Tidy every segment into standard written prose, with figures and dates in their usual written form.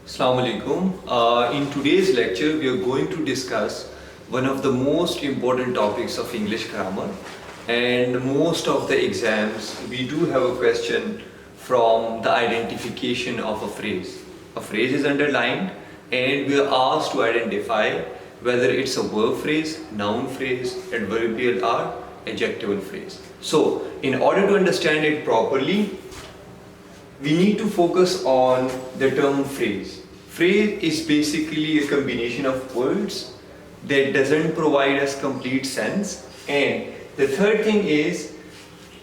Assalamu alaikum. In today's lecture, we are going to discuss one of the most important topics of English grammar. And most of the exams, we do have a question from the identification of a phrase. A phrase is underlined, and we are asked to identify whether it's a verb phrase, noun phrase, adverbial, or adjectival phrase. So, in order to understand it properly, we need to focus on the term phrase. Phrase is basically a combination of words that doesn't provide us complete sense. And the third thing is,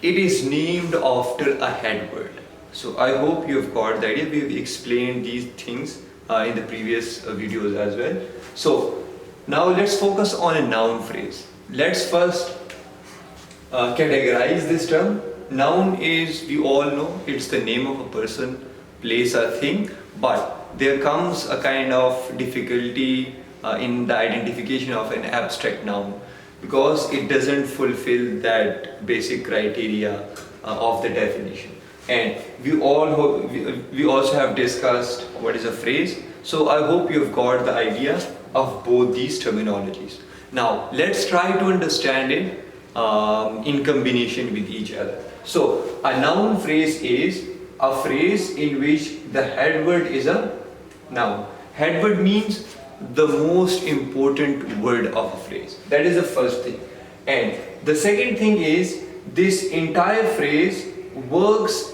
it is named after a head word. So I hope you have got the idea. We have explained these things in the previous videos as well. So now let's focus on a noun phrase. Let's first categorize this term. Noun is, we all know, it's the name of a person, place, or thing, but there comes a kind of difficulty in the identification of an abstract noun because it doesn't fulfill that basic criteria of the definition. And we also have discussed what is a phrase. So I hope you have got the idea of both these terminologies. Now let's try to understand it in combination with each other. So a noun phrase is a phrase in which the head word is a noun. Head word means the most important word of a phrase. That is the first thing. And the second thing is this entire phrase works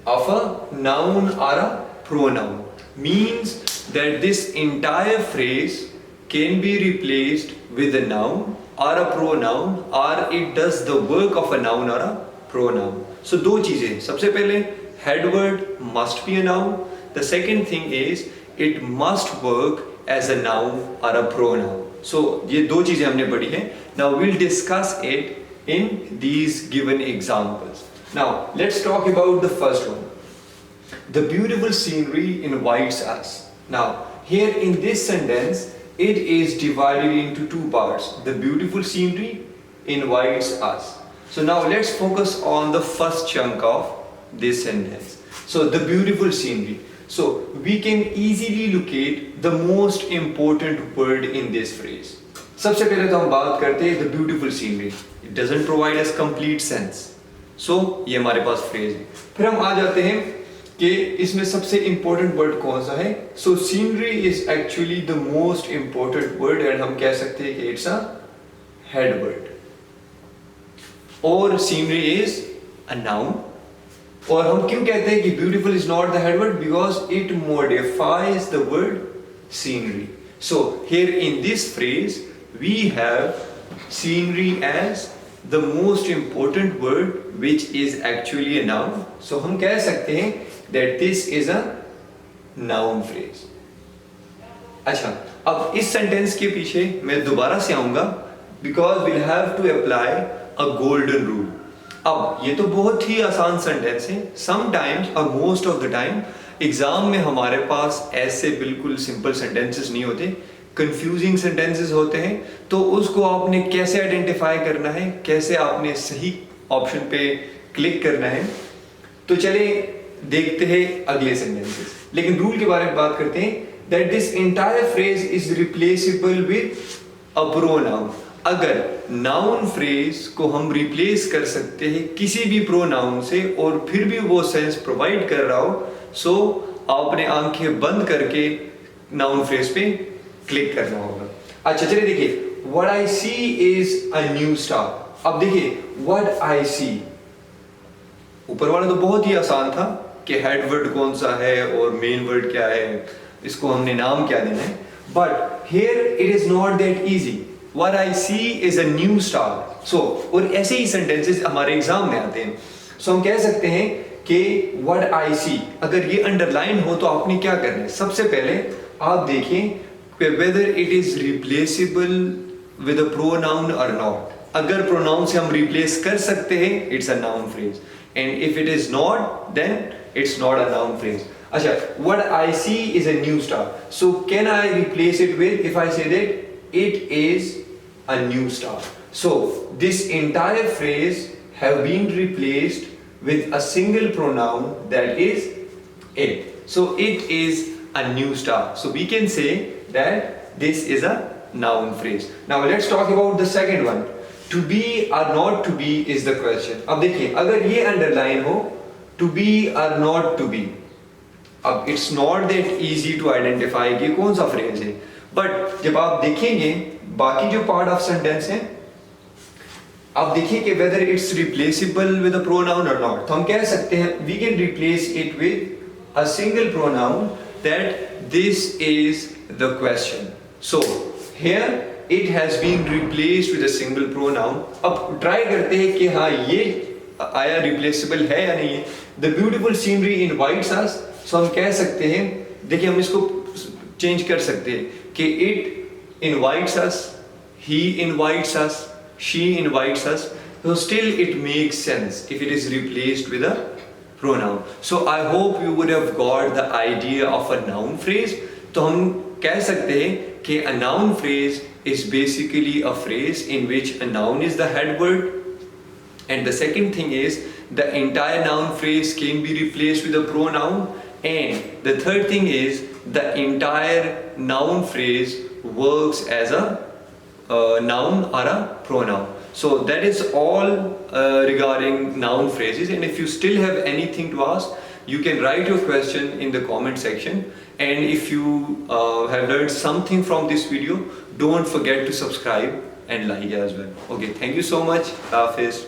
of a noun or a pronoun. Means that this entire phrase can be replaced with a noun or a pronoun, or it does the work of a noun or a pronoun. So दो चीजें, सबसे पहले head word must be a noun. The second thing is it must work as a noun or a pronoun. So ये दो चीजें हमने पढ़ी हैं. Now we'll discuss it in these given examples. Now let's talk about the first one. The beautiful scenery invites us. Now here in this sentence, it is divided into two parts. The beautiful scenery invites us. So now let's focus on the first chunk of this sentence. So the beautiful scenery. So we can easily locate the most important word in this phrase. सबसे पहले तो हम बात करते हैं the beautiful scenery. It doesn't provide us complete sense. So ये हमारे पास phrase है. फिर हम आ जाते हैं कि इसमें सबसे important word कौन सा है. So scenery is actually the most important word and हम कह सकते हैं कि it's a head word. और scenery is a noun. और हम क्यों कहते हैं कि beautiful is not the head word? Because it modifies the word scenery. So here in this phrase we have scenery as the most important word which is actually a noun. So हम कह सकते हैं that this is a noun phrase. अच्छा, अब इस sentence के पीछे मैं दोबारा से आऊंगा because we'll have to apply a golden rule. अब ये तो बहुत ही आसान सेंटेंस है. Sometimes or most of the time exam में हमारे पास ऐसे बिल्कुल सिंपल सेंटेंसेस नहीं होते, कंफ्यूजिंग सेंटेंसेस होते हैं. तो उसको आपने कैसे आइडेंटिफाई करना है, कैसे आपने सही ऑप्शन पे क्लिक करना है. तो चले देखते हैं अगले सेंटेंसेस. लेकिन रूल के बारे में बात करते हैं that this entire phrase is replaceable with a pronoun. अगर noun phrase को हम replace कर सकते हैं किसी भी pronoun से और फिर भी वो sense provide कर रहा हो, so आपने आंखें बंद करके noun phrase पे क्लिक करना होगा. अच्छा चलिए देखिए, what I see is a new star. अब देखिए what I see, ऊपर वाला तो बहुत ही आसान था कि हेड वर्ड कौन सा है और मेन वर्ड क्या है, इसको हमने नाम क्या देना है. But here it is not that easy. What I see is a new star. So और ऐसे ही सेंटेंसेस हमारे एग्जाम में आते हैं. सो हम कह सकते हैं कि व्हाट आई सी, अगर ये अंडरलाइन हो तो आपने क्या करना है. सबसे पहले आप देखिए whether it is replaceable with a pronoun और नॉट. अगर प्रोनाउन से हम रिप्लेस कर सकते हैं, it's a noun phrase. And if it is not, then it's not a noun phrase. Acha, what I see is a new star. So can I replace it with, if I say that it is a new star. So this entire phrase have been replaced with a single pronoun, that is it. So it is a new star. So we can say that this is a noun phrase. Now let's talk about the second one. To be or not to be is the question. अब देखिए अगर ये underline हो to be or not to be, अब it's not that easy to identify कि कौन सा phrase है, but जब आप देखेंगे बाकी जो part of sentence है, आप देखिए कि whether it's replaceable with a pronoun or not. तो हम कह सकते हैं we can replace it with a single pronoun that this is the question. So here it has been replaced with a single pronoun. अब try करते हैं कि हाँ ये आया replaceable है या नहीं है. The beautiful scenery invites us. So हम कह सकते हैं, देखिए हम इसको change कर सकते हैं कि it invites us, he invites us, she invites us. So still it makes sense if it is replaced with a pronoun. So I hope you would have got the idea of a noun phrase. तो हम कह सकते हैं कि a noun phrase is basically a phrase in which a noun is the head word, and the second thing is the entire noun phrase can be replaced with a pronoun, and the third thing is the entire noun phrase works as a noun or a pronoun. So that is all regarding noun phrases, and if you still have anything to ask, you can write your question in the comment section. And if you have learned something from this video, don't forget to subscribe and like as well. Okay, thank you so much. Hafiz.